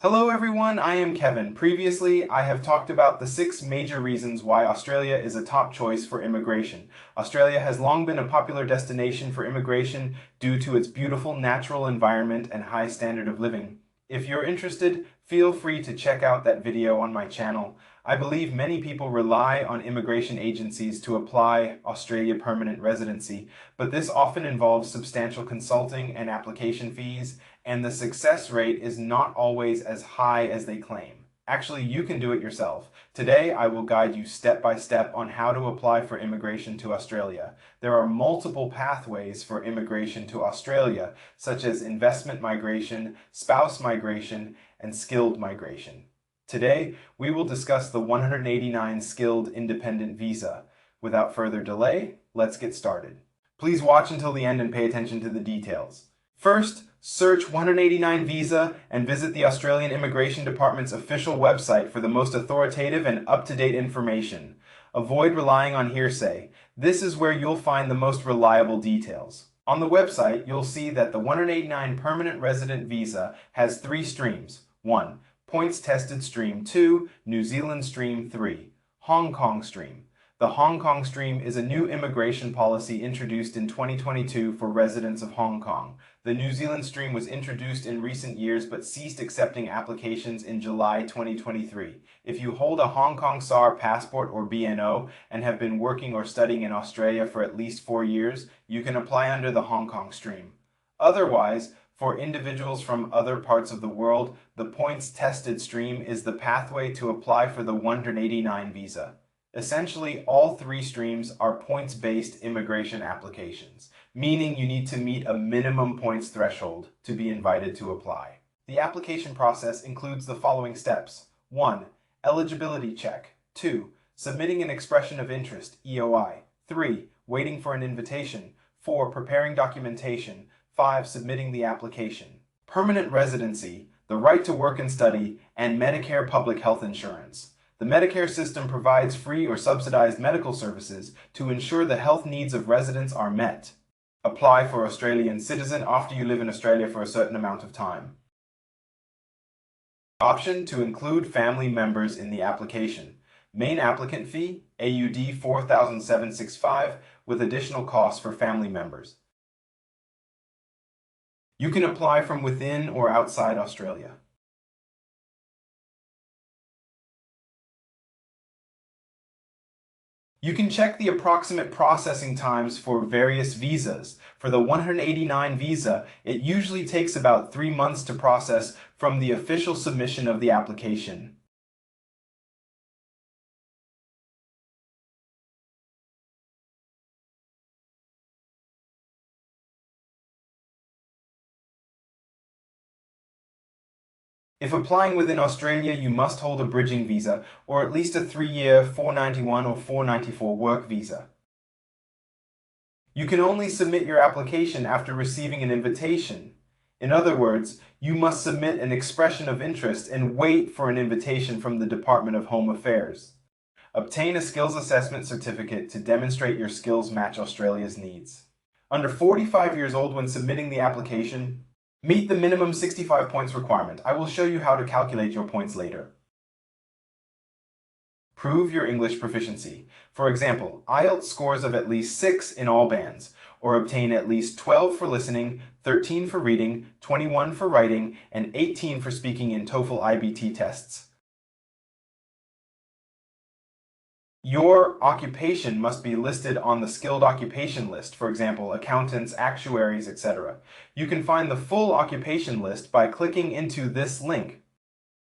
Hello everyone, I am Kevin. Previously, I have talked about the 6 major reasons why Australia is a top choice for immigration. Australia has long been a popular destination for immigration due to its beautiful natural environment and high standard of living. If you're interested, feel free to check out that video on my channel. I believe many people rely on immigration agencies to apply Australia permanent residency, but this often involves substantial consulting and application fees, and the success rate is not always as high as they claim. Actually, you can do it yourself. Today, I will guide you step by step on how to apply for immigration to Australia. There are multiple pathways for immigration to Australia, such as investment migration, spouse migration, and skilled migration. Today, we will discuss the 189 Skilled Independent Visa. Without further delay, let's get started. Please watch until the end and pay attention to the details. First, search 189 Visa and visit the Australian Immigration Department's official website for the most authoritative and up-to-date information. Avoid relying on hearsay. This is where you'll find the most reliable details. On the website, you'll see that the 189 Permanent Resident Visa has 3 streams. 1. Points Tested Stream. 2. New Zealand Stream. 3. Hong Kong Stream. The Hong Kong Stream is a new immigration policy introduced in 2022 for residents of Hong Kong. The New Zealand Stream was introduced in recent years but ceased accepting applications in July 2023. If you hold a Hong Kong SAR passport or BNO and have been working or studying in Australia for at least 4 years, you can apply under the Hong Kong Stream. Otherwise, for individuals from other parts of the world, the Points Tested Stream is the pathway to apply for the 189 visa. Essentially, all 3 streams are points-based immigration applications, meaning you need to meet a minimum points threshold to be invited to apply. The application process includes the following steps. 1. Eligibility check. 2. Submitting an expression of interest, EOI. 3. Waiting for an invitation. 4. Preparing documentation. 5. Submitting the application. Permanent residency, the right to work and study, and Medicare public health insurance. The Medicare system provides free or subsidized medical services to ensure the health needs of residents are met. Apply for Australian citizen after you live in Australia for a certain amount of time. Option to include family members in the application. Main applicant fee, AUD 4,765, with additional costs for family members. You can apply from within or outside Australia. You can check the approximate processing times for various visas. For the 189 visa, it usually takes about 3 months to process from the official submission of the application. If applying within Australia, you must hold a bridging visa, or at least a 3-year 491 or 494 work visa. You can only submit your application after receiving an invitation. In other words, you must submit an expression of interest and wait for an invitation from the Department of Home Affairs. Obtain a skills assessment certificate to demonstrate your skills match Australia's needs. Under 45 years old when submitting the application, meet the minimum 65 points requirement. I will show you how to calculate your points later. Prove your English proficiency. For example, IELTS scores of at least 6 in all bands, or obtain at least 12 for listening, 13 for reading, 21 for writing, and 18 for speaking in TOEFL IBT tests. Your occupation must be listed on the skilled occupation list, for example, accountants, actuaries, etc. You can find the full occupation list by clicking into this link.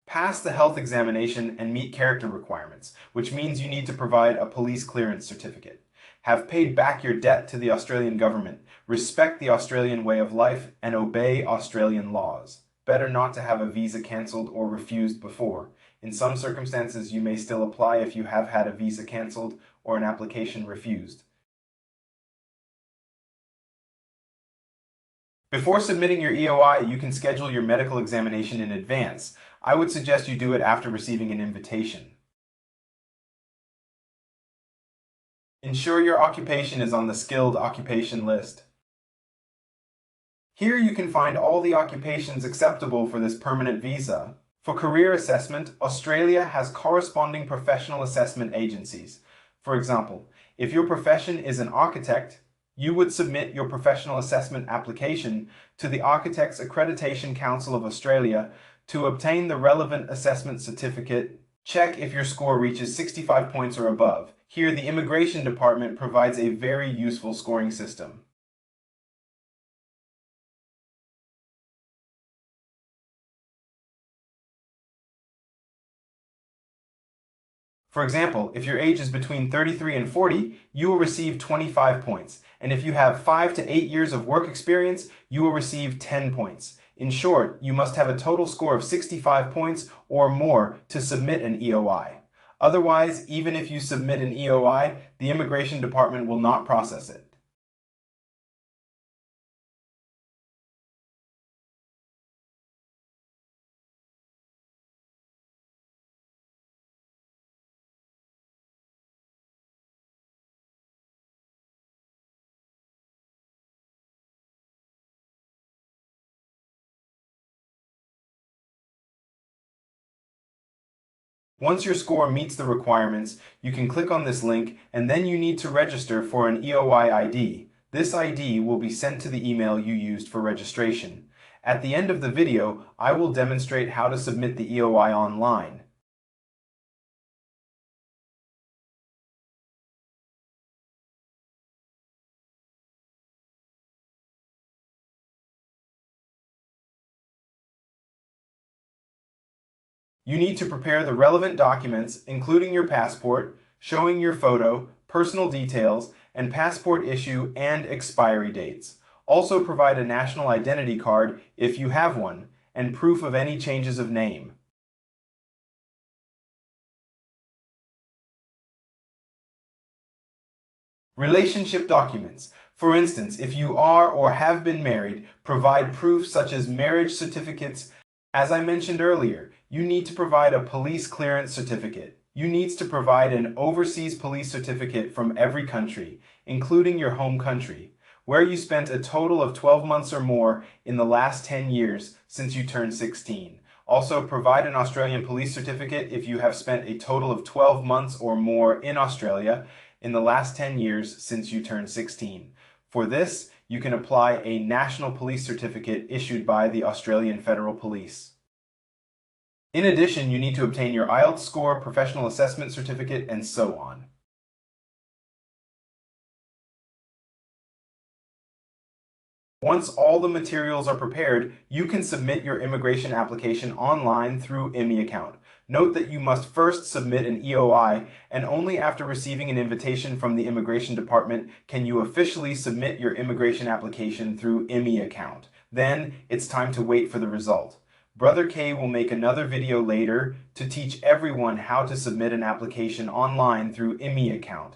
Pass the health examination and meet character requirements, which means you need to provide a police clearance certificate. Have paid back your debt to the Australian government, respect the Australian way of life, and obey Australian laws. Better not to have a visa cancelled or refused before. In some circumstances, you may still apply if you have had a visa cancelled or an application refused. Before submitting your EOI, you can schedule your medical examination in advance. I would suggest you do it after receiving an invitation. Ensure your occupation is on the skilled occupation list. Here you can find all the occupations acceptable for this permanent visa. For career assessment, Australia has corresponding professional assessment agencies. For example, if your profession is an architect, you would submit your professional assessment application to the Architects Accreditation Council of Australia to obtain the relevant assessment certificate. Check if your score reaches 65 points or above. Here, the Immigration Department provides a very useful scoring system. For example, if your age is between 33 and 40, you will receive 25 points. And if you have 5 to 8 years of work experience, you will receive 10 points. In short, you must have a total score of 65 points or more to submit an EOI. Otherwise, even if you submit an EOI, the Immigration Department will not process it. Once your score meets the requirements, you can click on this link and then you need to register for an EOI ID. This ID will be sent to the email you used for registration. At the end of the video, I will demonstrate how to submit the EOI online. You need to prepare the relevant documents, including your passport, showing your photo, personal details, and passport issue and expiry dates. Also provide a national identity card if you have one, and proof of any changes of name. Relationship documents. For instance, if you are or have been married, provide proof such as marriage certificates. As I mentioned earlier, you need to provide a police clearance certificate. You need to provide an overseas police certificate from every country, including your home country, where you spent a total of 12 months or more in the last 10 years since you turned 16. Also, provide an Australian police certificate if you have spent a total of 12 months or more in Australia in the last 10 years since you turned 16. For this, you can apply a National Police Certificate issued by the Australian Federal Police. In addition, you need to obtain your IELTS score, professional assessment certificate, and so on. Once all the materials are prepared, you can submit your immigration application online through EMI account. Note that you must first submit an EOI, and only after receiving an invitation from the Immigration Department can you officially submit your immigration application through EMI account. Then, it's time to wait for the result. Brother K will make another video later to teach everyone how to submit an application online through EMI account.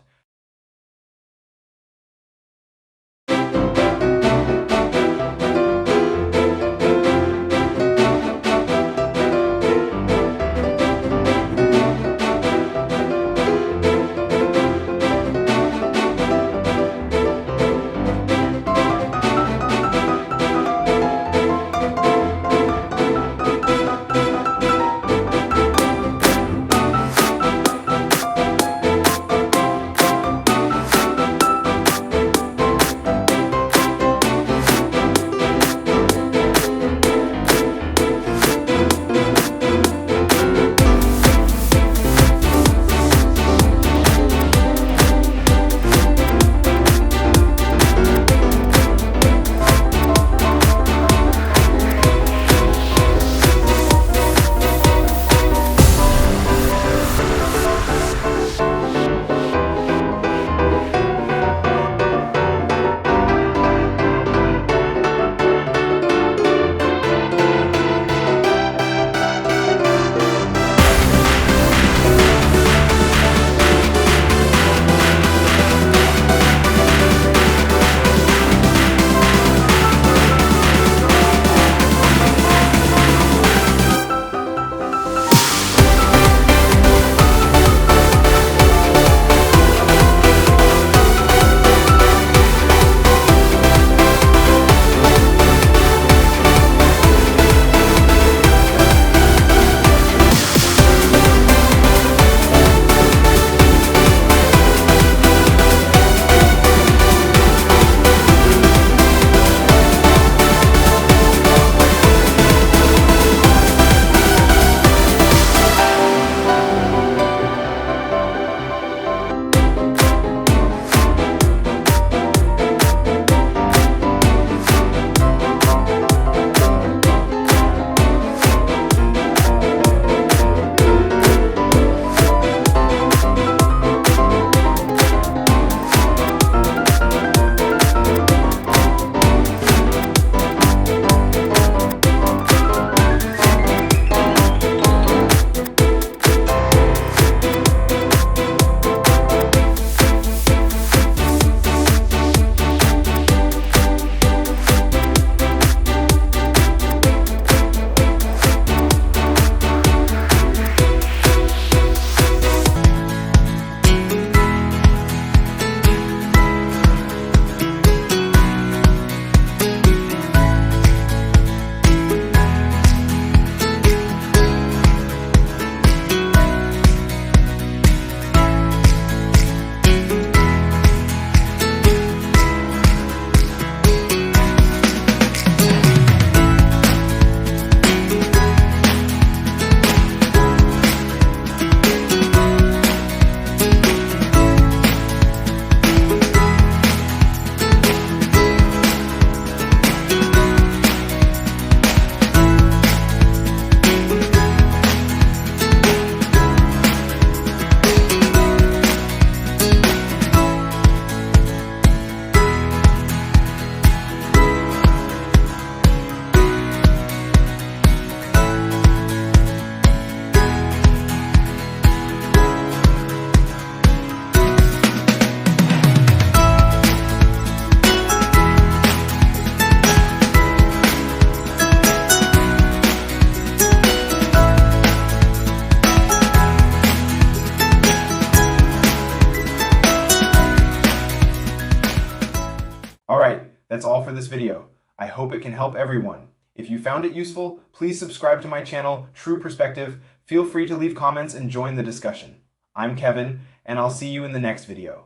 That's all for this video. I hope it can help everyone. If you found it useful, please subscribe to my channel, True Perspective. Feel free to leave comments and join the discussion. I'm Kevin, and I'll see you in the next video.